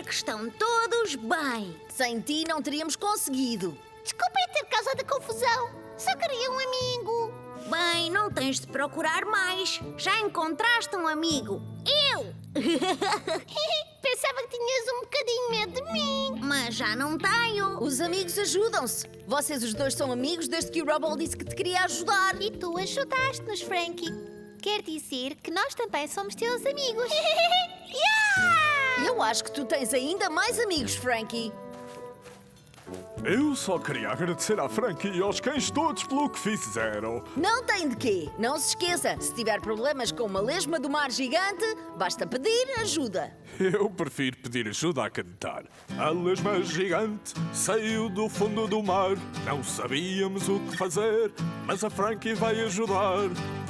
que estão todos bem. Sem ti não teríamos conseguido. Desculpem ter causado a confusão. Só queria um amigo. Bem, não tens de procurar mais. Já encontraste um amigo. Eu! Pensava que tinhas um bocadinho medo de mim. Mas já não tenho. Os amigos ajudam-se. Vocês os dois são amigos desde que o Rubble disse que te queria ajudar. E tu ajudaste-nos, Frankie. Quer dizer que nós também somos teus amigos. Eu acho que tu tens ainda mais amigos, Frankie. Eu só queria agradecer à Frankie e aos cães todos pelo que fizeram. Não tem de quê. Não se esqueça, se tiver problemas com uma lesma do mar gigante, basta pedir ajuda. Eu prefiro pedir ajuda a cantar. A lesma gigante saiu do fundo do mar. Não sabíamos o que fazer, mas a Frankie vai ajudar.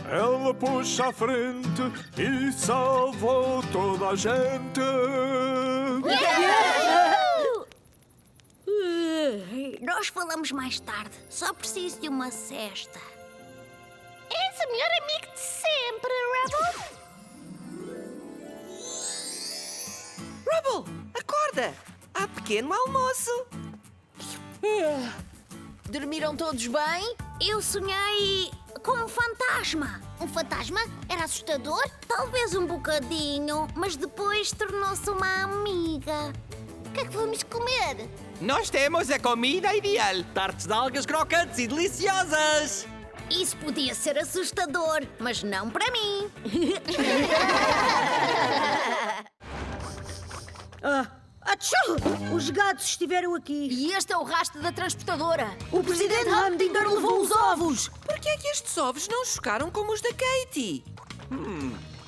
Ela puxa à frente e salvou toda a gente. Nós falamos mais tarde. Só preciso de uma cesta. És o melhor amigo de sempre, Rubble. Rubble, acorda! Há pequeno almoço! Dormiram todos bem? Eu sonhei com um fantasma. Um fantasma? Era assustador? Talvez um bocadinho, mas depois tornou-se uma amiga. O que é que vamos comer? Nós temos a comida ideal. Tartes de algas crocantes e deliciosas. Isso podia ser assustador, mas não para mim. Atchoo! Os gatos estiveram aqui. E este é o rastro da transportadora. O presidente Humdinger levou os ovos. Por que é que estes ovos não chocaram como os da Katie?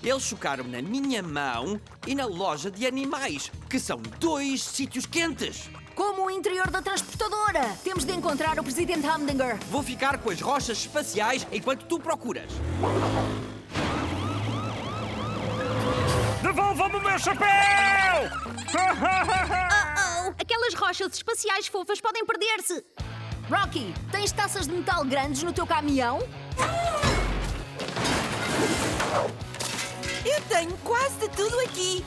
Eles chocaram na minha mão e na loja de animais, que são 2 sítios quentes. Como o interior da transportadora. Temos de encontrar o presidente Humdinger. Vou ficar com as rochas espaciais enquanto tu procuras. Devolva-me o meu chapéu! Aquelas rochas espaciais fofas podem perder-se. Rocky, tens taças de metal grandes no teu caminhão? Eu tenho quase de tudo aqui.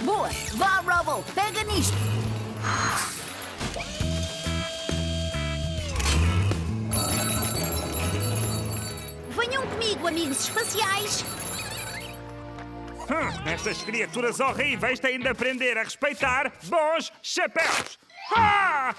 Boa! Vá, Rubble, pega nisto! Venham comigo, amigos espaciais. Estas criaturas horríveis têm de aprender a respeitar bons chapéus. Ah!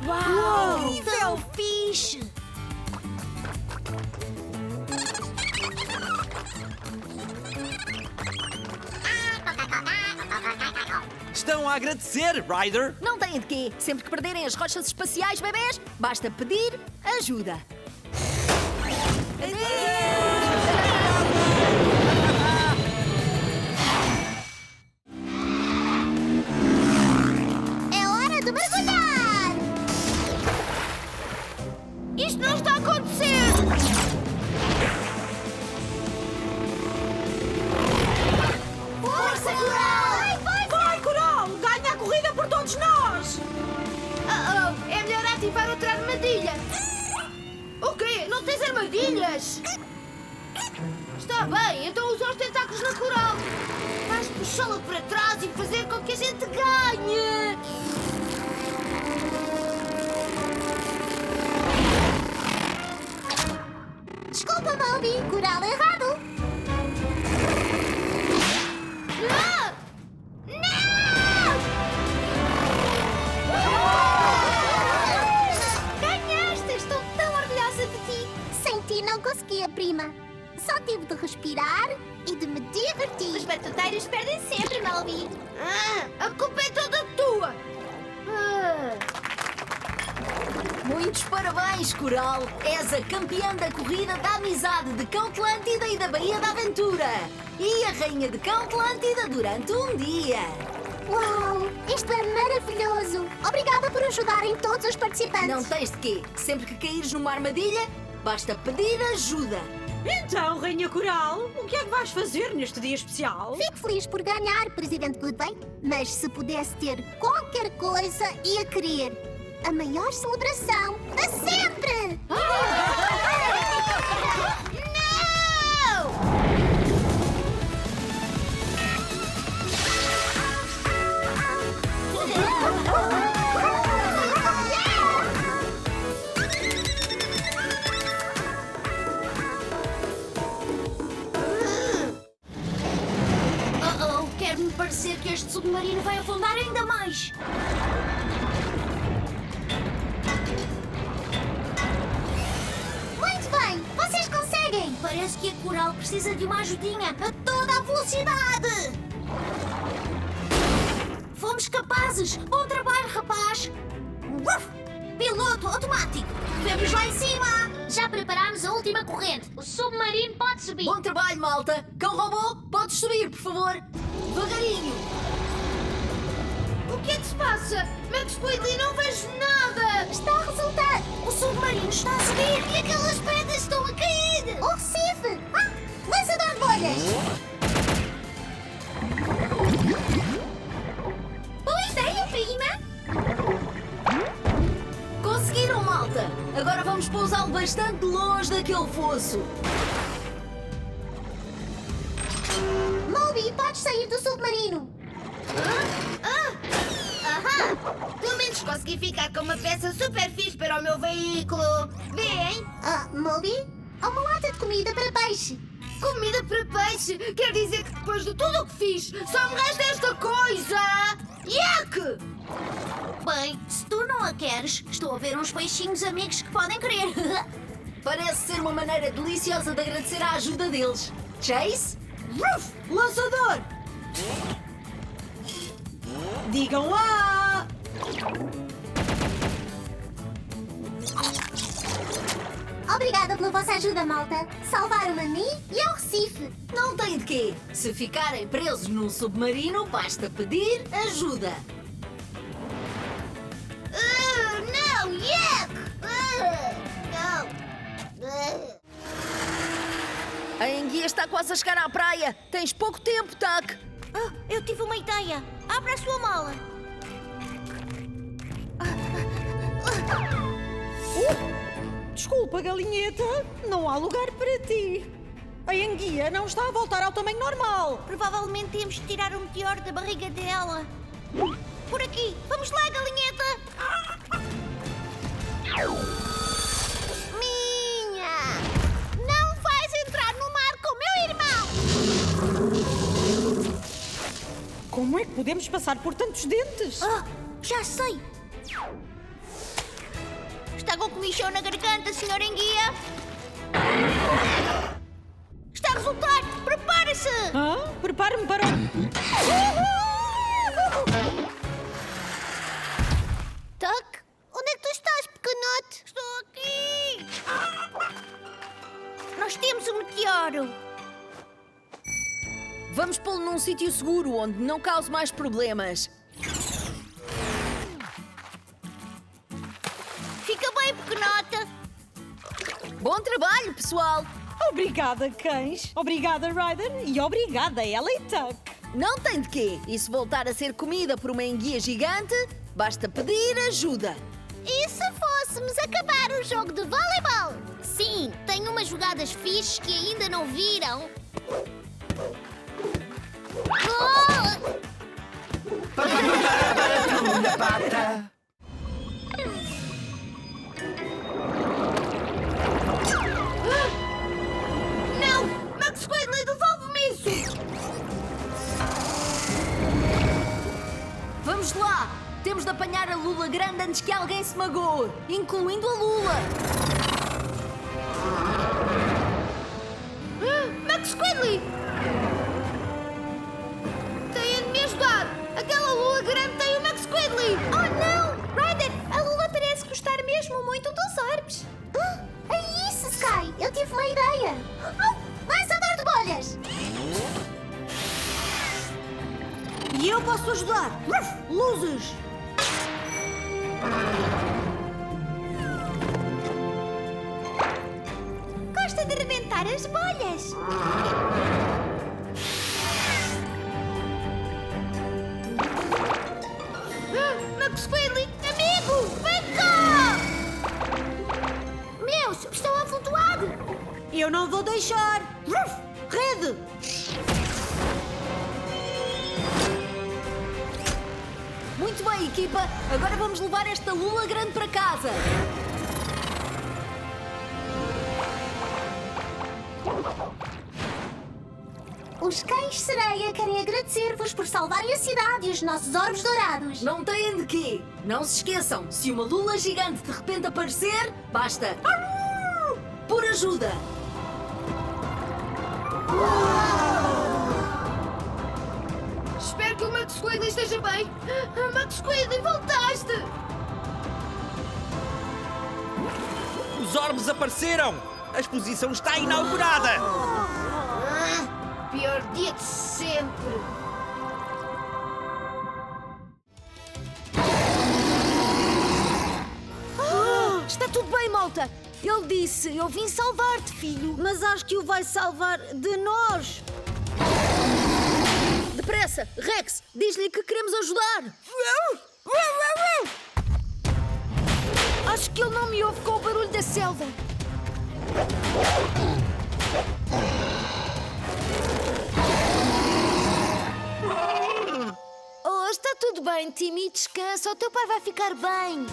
Uau! Nível fixe! Estão a agradecer, Ryder. Não têm de quê. Sempre que perderem as rochas espaciais, bebês, basta pedir ajuda. É hora de mergulhar! Isto não está a acontecer! Força, Coral! Vai, Coral! Ganha a corrida por todos nós! É melhor ativar outra armadilha. O quê? Não tens armadilhas? Está bem, então usa os tentáculos na Coral. Vais puxá-la para trás e fazer com que a gente ganhe. Desculpa, Balbi. Coral errado. Ah! Não! Ganhaste! Estou tão orgulhosa de ti. Sem ti não conseguia, prima. Só tive de respirar e de me divertir. Os batuteiros perdem sempre, Balbi. A culpa é toda tua. Muitos parabéns, Coral! És a campeã da corrida da amizade de Cãotlântida e da Baía da Aventura! E a rainha de Cãotlântida durante um dia! Uau! Isto é maravilhoso! Obrigada por ajudarem todos os participantes. Não tens de quê? Sempre que caíres numa armadilha, basta pedir ajuda! Então, Rainha Coral, o que é que vais fazer neste dia especial? Fico feliz por ganhar, Presidente Goodway, mas se pudesse ter qualquer coisa, ia querer a maior celebração de sempre! Quer-me parecer que este submarino vai afundar ainda mais. Muito bem, vocês conseguem! Parece que a Coral precisa de uma ajudinha a toda a velocidade. Fomos capazes. Bom trabalho, rapaz. Uf! Piloto automático. Vemos lá em cima. Já preparámos a última corrente. O submarino pode subir. Bom trabalho, malta! Cão robô, podes subir, por favor! Devagarinho! O que é que se passa? Max Squidly, não vejo nada! Está a resultar! O submarino está a subir. E aquelas pedras estão a cair! O Recife! Ah! Lançador de bolhas! Boa ideia, prima. Conseguiram, malta! Agora vamos pousá-lo bastante longe daquele fosso. Moby, podes sair do submarino! Aham! Pelo menos consegui ficar com uma peça super fixe para o meu veículo. Vêem? Moby? Há uma lata de comida para peixe. Comida para peixe? Quer dizer que depois de tudo o que fiz, só me resta esta coisa! Yuck! Bem, se tu não a queres, estou a ver uns peixinhos amigos que podem querer. Parece ser uma maneira deliciosa de agradecer a ajuda deles. Chase? Ruf! Lançador! Digam lá! Obrigada pela vossa ajuda, malta. Salvaram-me a mim e ao Recife. Não tem de quê. Se ficarem presos num submarino, basta pedir ajuda. Não! Yuck! Não! A enguia está quase a chegar à praia. Tens pouco tempo, Tuck. Eu tive uma ideia. Abra a sua mala. Desculpa, galinheta, não há lugar para ti. A enguia não está a voltar ao tamanho normal. Provavelmente temos de tirar o meteoro da barriga dela. Por aqui. Vamos lá, galinheta. Minha! Não vais entrar no mar com meu irmão! Como é que podemos passar por tantos dentes? Já sei. Está com comichão na garganta, senhor enguia. Está a resultar. Prepare-se. Prepare-me para o... Tuck, onde é que tu estás, pequenote? Estou aqui. Nós temos o meteoro. Vamos pô-lo num sítio seguro, onde não cause mais problemas. Fica bem, pequenota. Bom trabalho, pessoal! Obrigada, cães. Obrigada, Ryder. E obrigada, Ella e Tuck. Não tem de quê. E se voltar a ser comida por uma enguia gigante, basta pedir ajuda. E se fôssemos acabar o jogo de voleibol? Sim, tem umas jogadas fixes que ainda não viram. Não! Max Squidly, devolve-me isso! Vamos lá! Temos de apanhar a Lula grande antes que alguém se magoe, incluindo a Lula. Max Squidly! Têm de me ajudar! Aquela lua grande tem o Max Squidly! Oh não! Ryder, a Lula parece gostar mesmo muito dos orbes. É isso, Sky! Eu tive uma ideia! Lançador de bolhas! E eu posso ajudar. Luzes. Gosta de rebentar tirar as bolhas. Max Squidly, amigo, vem cá! Meus, estão a flutuar. Eu não vou deixar. Ruf! Rede! Muito bem, equipa. Agora vamos levar esta lula grande para casa. Os cães sereia querem agradecer-vos por salvarem a cidade e os nossos orbes dourados. Não têm de quê. Não se esqueçam, se uma lula gigante de repente aparecer, basta... por ajuda. Espero que o Max Squidly esteja bem. Max Squidly, voltaste! Os orbes apareceram! A exposição está inaugurada! Pior dia de sempre. Está tudo bem, malta. Ele disse, eu vim salvar-te, filho. Mas acho que o vai salvar de nós. Depressa, Rex, diz-lhe que queremos ajudar. Acho que ele não me ouve com o barulho da selva. Oh, está tudo bem, Timmy. Descansa, o teu pai vai ficar bem.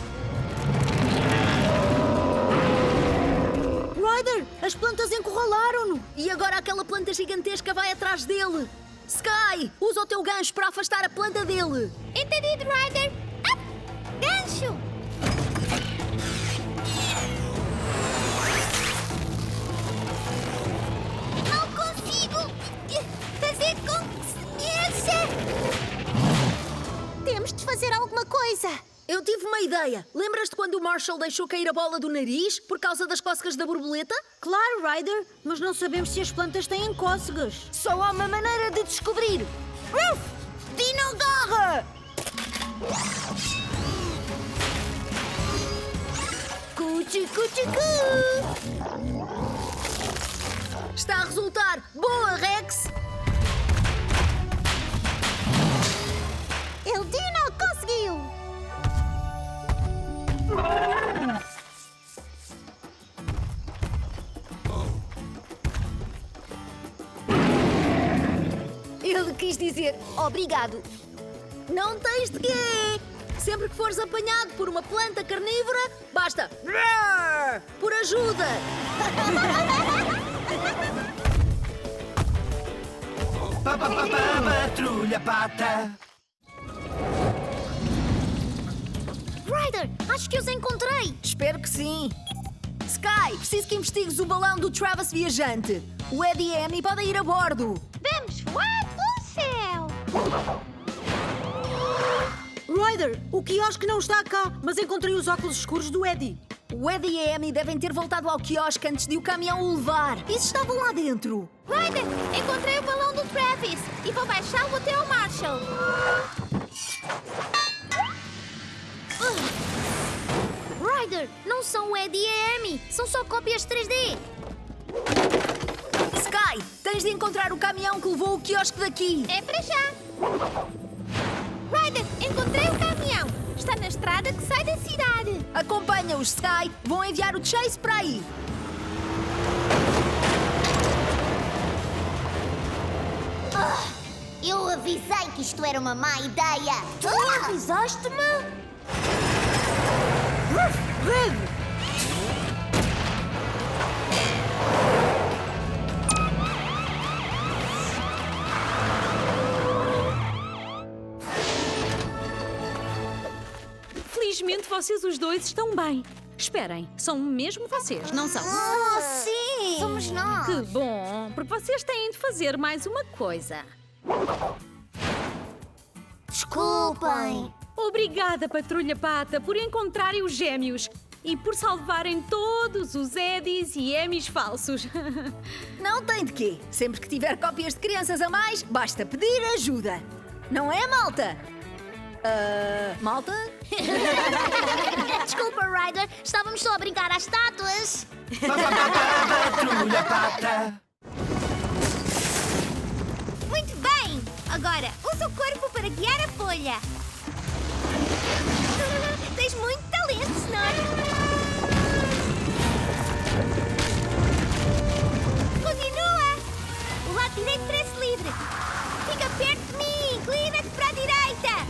Ryder, as plantas encurralaram-no. E agora aquela planta gigantesca vai atrás dele. Sky, usa o teu gancho para afastar a planta dele. Entendido, Ryder. Gancho. Não consigo fazer com que se mexa. Temos de fazer alguma coisa. Eu tive uma ideia. Lembras-te quando o Marshall deixou cair a bola do nariz por causa das cócegas da borboleta? Claro, Ryder, mas não sabemos se as plantas têm cócegas. Só há uma maneira de descobrir. Dino Garra! Cuchi, cuchi, cu! Está a resultar. Boa, Rex! El Dino conseguiu. Ele quis dizer obrigado. Não tens de quê? Sempre que fores apanhado por uma planta carnívora, basta por ajuda. Patrulha pata. Ryder, acho que os encontrei. Espero que sim. Sky, preciso que investigues o balão do Travis viajante. O Eddie e a Amy podem ir a bordo. Vamos voar pelo céu. Ryder, o quiosque não está cá, mas encontrei os óculos escuros do Eddie. O Eddie e a Amy devem ter voltado ao quiosque antes de o caminhão o levar. E se estavam lá dentro? Ryder, encontrei o balão do Travis e vou baixá-lo até ao Marshall. Ryder, não são o Eddie e a Amy, são só cópias 3D. Sky, tens de encontrar o caminhão que levou o quiosque daqui. É para já. Ryder, encontrei o caminhão. Está na estrada que sai da cidade. Acompanha-os, Sky. Vão enviar o Chase para aí. Eu avisei que isto era uma má ideia. Tu avisaste-me? Rede! Felizmente vocês os dois estão bem. Esperem, são mesmo vocês, não são? Oh, sim! Somos nós. Que bom, porque vocês têm de fazer mais uma coisa. Desculpem. Obrigada, Patrulha Pata, por encontrarem os gêmeos e por salvarem todos os Eddies e Emmys falsos. Não tem de quê. Sempre que tiver cópias de crianças a mais, basta pedir ajuda. Não é, malta? Malta? Desculpa, Ryder. Estávamos só a brincar às estátuas. Patrulha Pata. Muito bem. Agora, usa o corpo para guiar a folha. Tens muito talento, Snor. Continua. O lado direito parece livre. Fica perto de mim. Inclina-te para a direita.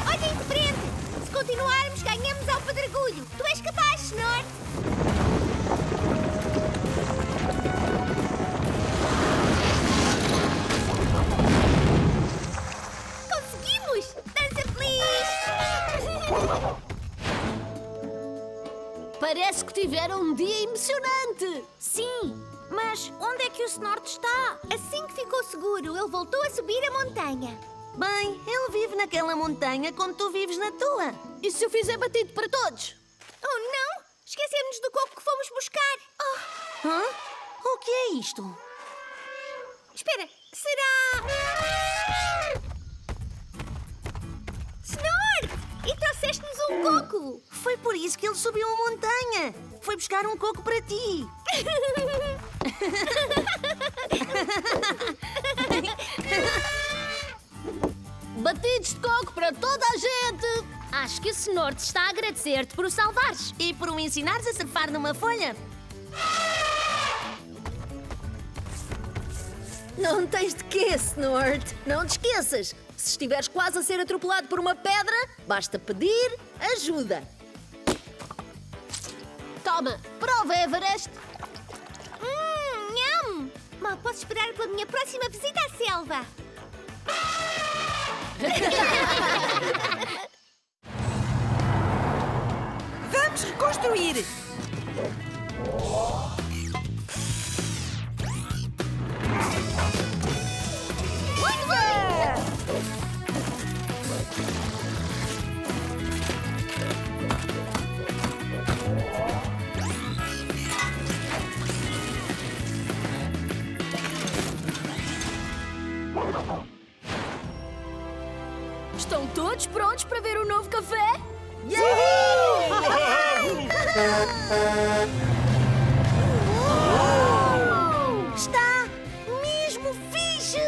Olha em frente. Se continuarmos, ganhamos ao pedregulho. Tu és capaz, Snor. Conseguimos! Dança feliz! Parece que tiveram um dia emocionante. Sim, mas onde é que o Snort está? Assim que ficou seguro, ele voltou a subir a montanha. Bem, ele vive naquela montanha como tu vives na tua. E se eu fizer batido para todos? Oh, não! Esquecemos do coco que fomos buscar. Oh, Hã? O que é isto? espera, será... Snort! E trouxeste-nos um coco! Foi por isso que ele subiu a montanha. Foi buscar um coco para ti. Batidos de coco para toda a gente. Acho que o Snort está a agradecer-te por o salvares. E por me ensinares a surfar numa folha. Não tens de quê, Snort? Não te esqueças. Se estiveres quase a ser atropelado por uma pedra, basta pedir ajuda. Toma, prova, Everest. Nham! Mal posso esperar pela minha próxima visita à selva. Vamos reconstruir. Muito bem! Estão todos prontos para ver o novo café? Está mesmo fixe!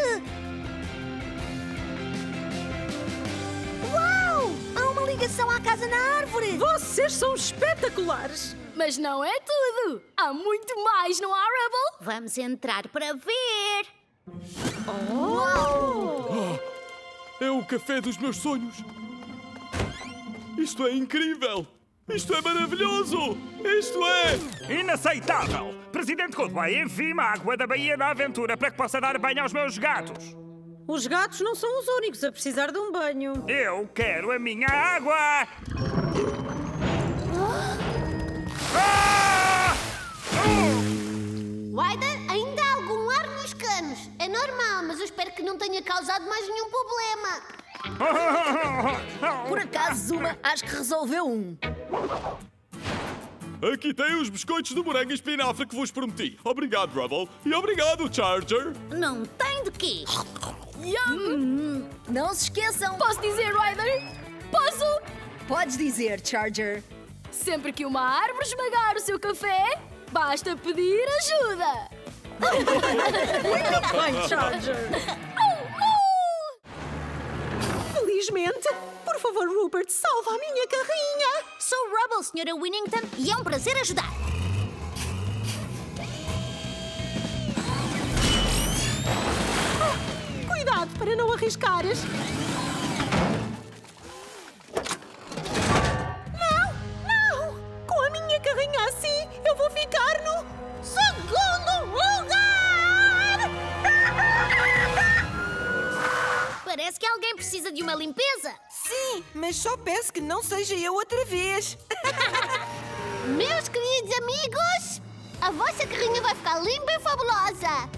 Uau! Há uma ligação à casa na árvore! Vocês são espetaculares! Mas não é tudo! Há muito mais, não há, Rubble? Vamos entrar para ver. É o café dos meus sonhos. Isto é incrível! Isto é maravilhoso! Isto é... Inaceitável! Presidente Goodway, envie-me a água da Baía da Aventura para que possa dar banho aos meus gatos. Os gatos não são os únicos a precisar de um banho. Eu quero a minha água! Ah! Ryder, ainda há algum ar nos canos. É normal, mas eu espero que não tenha causado mais nenhum problema. Por acaso, Zuma, acho que resolveu um. Aqui tem os biscoitos de morango e espinafre que vos prometi. Obrigado, Rubble. E obrigado, Charger. Não tem de quê. Não se esqueçam. Posso dizer, Ryder? Posso? Podes dizer, Charger. Sempre que uma árvore esmagar o seu café, basta pedir ajuda. Bem, Charger! Felizmente! Por favor, Rupert, salva a minha carrinha! Sou Rubble, Sra. Winnington, e é um prazer ajudar. Cuidado para não arriscares! Não! Com a minha carrinha assim, eu vou ficar no segundo lugar! Parece que alguém precisa de uma limpeza. Sim, mas só peço que não seja eu outra vez. Meus queridos amigos, a vossa carrinha vai ficar limpa e fabulosa.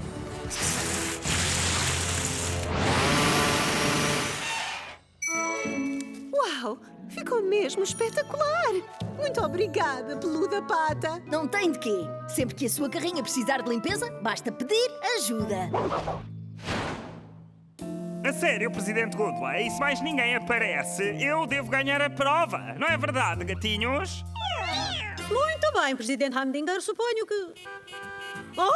Uau! Ficou Ficou mesmo espetacular! Muito obrigada, peluda pata! Não tem de quê. Sempre que a sua carrinha precisar de limpeza, basta pedir ajuda. A sério, Presidente Goodway, se mais ninguém aparece, eu devo ganhar a prova. Não é verdade, gatinhos? Muito bem, Presidente Humdinger, suponho que... Oh,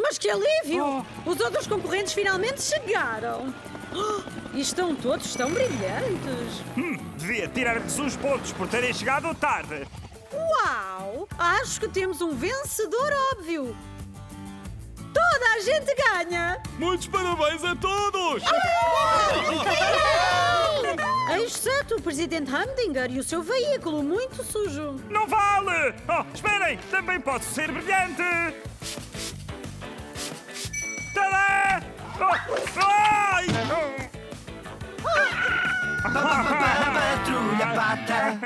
mas que alívio! Os outros concorrentes finalmente chegaram! Oh, e estão todos tão brilhantes! Devia tirar-lhes uns pontos por terem chegado tarde. Uau! Acho que temos um vencedor óbvio! Toda a gente ganha! Muitos parabéns a todos! Exceto o Presidente Humdinger e o seu veículo muito sujo. Não vale! Oh, esperem! Também posso ser brilhante! Tadá! Oh, ai! Patrulha pata.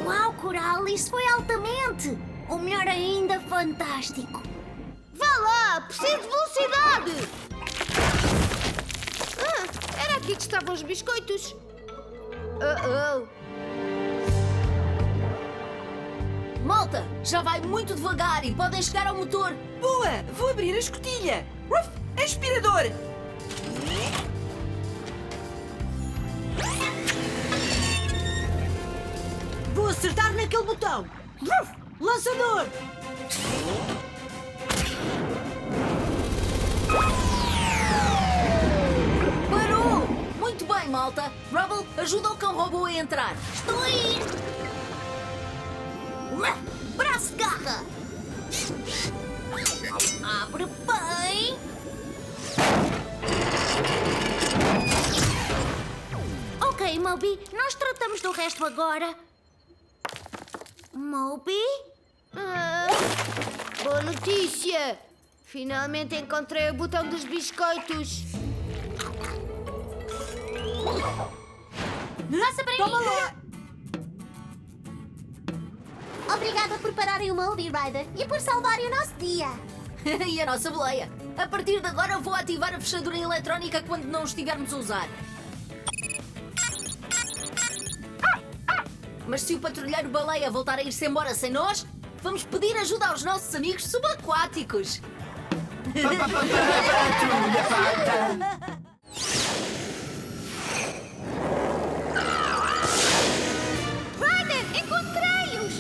Uau, Coral, isso foi altamente! Ou melhor ainda, fantástico! Vá lá! Preciso de velocidade! Era aqui que estavam os biscoitos. Malta, já vai muito devagar e podem chegar ao motor. Boa! Vou abrir a escotilha. Ruf! Aspirador! Vou acertar naquele botão. Ruf! Lançador! Parou! Muito bem, malta. Rubble, ajuda o cão robô a entrar. Estou a ir! Braço de garra! Abre bem! Ok, Moby, nós tratamos do resto agora. Moby? Boa notícia! Finalmente encontrei o botão dos biscoitos. Nossa, para Toma mim! lá! Obrigada por pararem o Moby Rider e por salvarem o nosso dia. E a nossa boleia. A partir de agora vou ativar a fechadura eletrónica quando não estivermos a usar. Mas se o patrulheiro baleia voltar a ir-se embora sem nós, vamos pedir ajuda aos nossos amigos subaquáticos. Patrulha pata. Ryder, encontrei-os!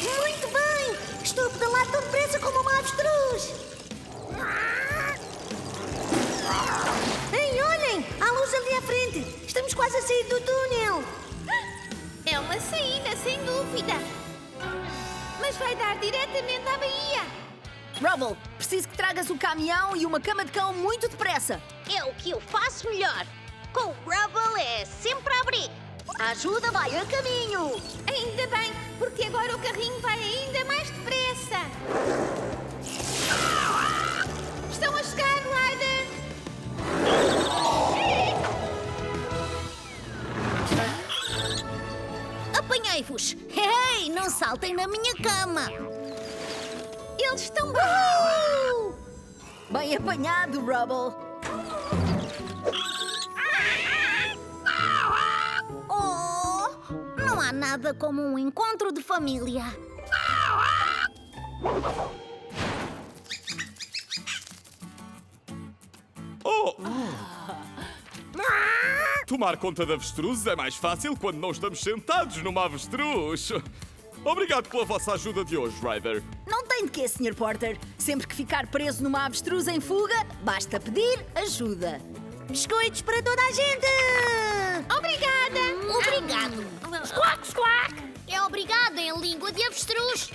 Muito bem! Estou a pedalar tão depressa como uma avestruz! Ei, olhem! Há luz ali à frente! Estamos quase a sair do túnel! É uma saída, sem dúvida. Mas vai dar diretamente à Baía. Rubble, preciso que tragas o caminhão e uma cama de cão muito depressa. É o que eu faço melhor! Com o Rubble é sempre a abrir! A ajuda vai a caminho. Ainda bem, porque agora o carrinho vai ainda mais depressa. Estão a chegar, Ryder! Apanhei-vos! Ei, não saltem na minha cama! Eles estão Bem apanhado, Rubble. Oh, não há nada como um encontro de família. Oh! Tomar conta de avestruzes é mais fácil quando não estamos sentados numa avestruz. Obrigado pela vossa ajuda de hoje, Ryder. Não tem de quê, Sr. Porter. Sempre que ficar preso numa avestruz em fuga, basta pedir ajuda. Biscoitos para toda a gente! Obrigada! Obrigado! Squawk, squawk! É obrigado em língua de avestruz!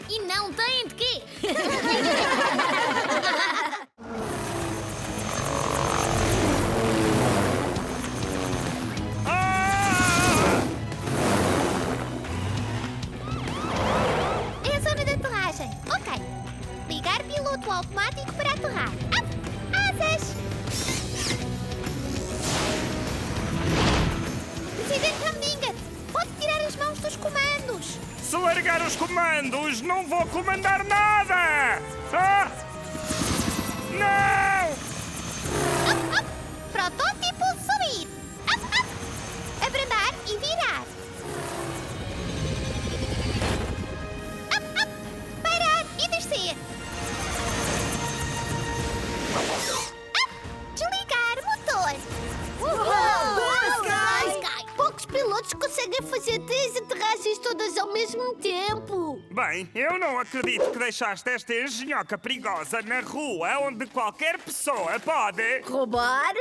E não tem de quê? É a zona de aterragem. Ok. Ligar piloto automático para aterrar. Asas! dos comandos. Se largar os comandos, não vou comandar nada! Ah! Não! Up, up. Protótipo subir. Up, up. Abrandar e virar. Up, up. Parar e descer. Up. Desligar motor. Sky! Poucos pilotos conseguem fazer 3 aterragens todas ao mesmo tempo. Bem, eu não acredito que deixaste esta engenhoca perigosa na rua onde qualquer pessoa pode... Roubar?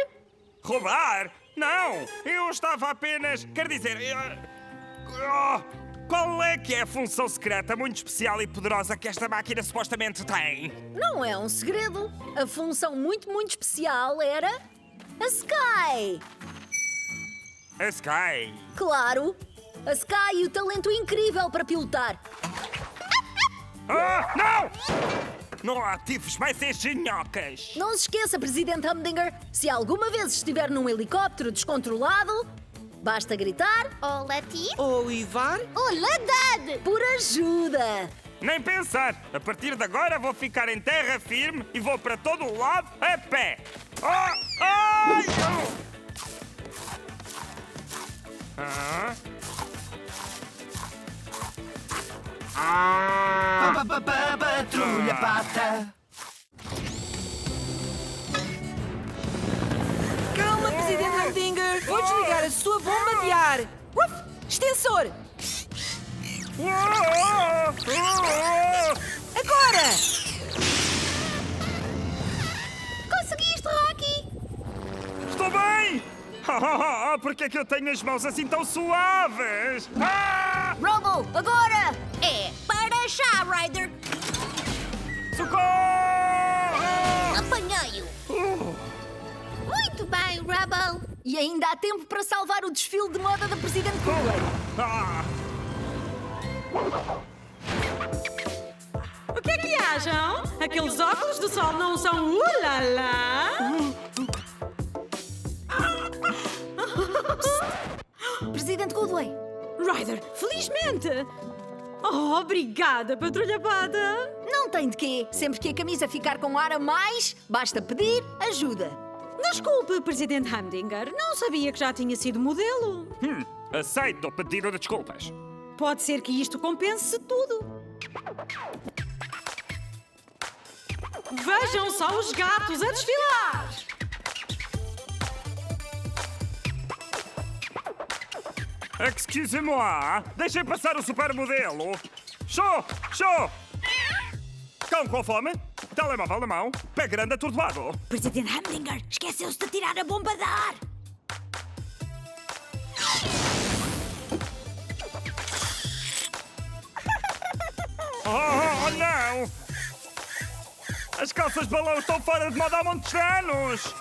Roubar? Não! Eu estava apenas... Quer dizer... qual é que é a função secreta muito especial e poderosa que esta máquina supostamente tem? Não é um segredo. A função muito especial era a Sky. A Sky. Claro, a Sky e o talento incrível para pilotar. Ah, não! Não ativos mais engenhocas! Não se esqueça, Presidente Humdinger, se alguma vez estiver num helicóptero descontrolado, basta gritar Ou latir. Ou Ivar? Ou ladar. por ajuda. Nem pensar! A partir de agora vou ficar em terra firme e vou para todo o lado a pé! Ah! Ai! Ah! Patrulha pata. Calma, Presidente Humdinger. Vou desligar a sua bomba de ar. Uf! Extensor. Agora! Conseguiste, Rocky? Estou bem! Porque é que eu tenho as mãos assim tão suaves? Ah! Robo, agora! É, para já, Ryder. Socorro! Apanhei-o. Muito bem, Rubble. E ainda há tempo para salvar o desfile de moda da Presidente Cooler. Ah! O que é que acham? Aqueles óculos do sol não são ulala? Presidente Goodway. Ryder, felizmente! Oh, obrigada, Patrulha Pata! Não tem de quê. Sempre que a camisa ficar com ar a mais, basta pedir ajuda. Desculpe, Presidente Humdinger, não sabia que já tinha sido modelo. Aceito o pedido de desculpas. Pode ser que isto compense tudo. Vejam só os gatos a desfilar! Excusez-moi, deixem passar o supermodelo. Show! Show! Cão com fome, telemóvel na mão, pé grande atordoado. Presidente Humdinger, esqueceu-se de tirar a bomba de ar! Oh, não! As calças de balão estão fora de moda há muitos anos!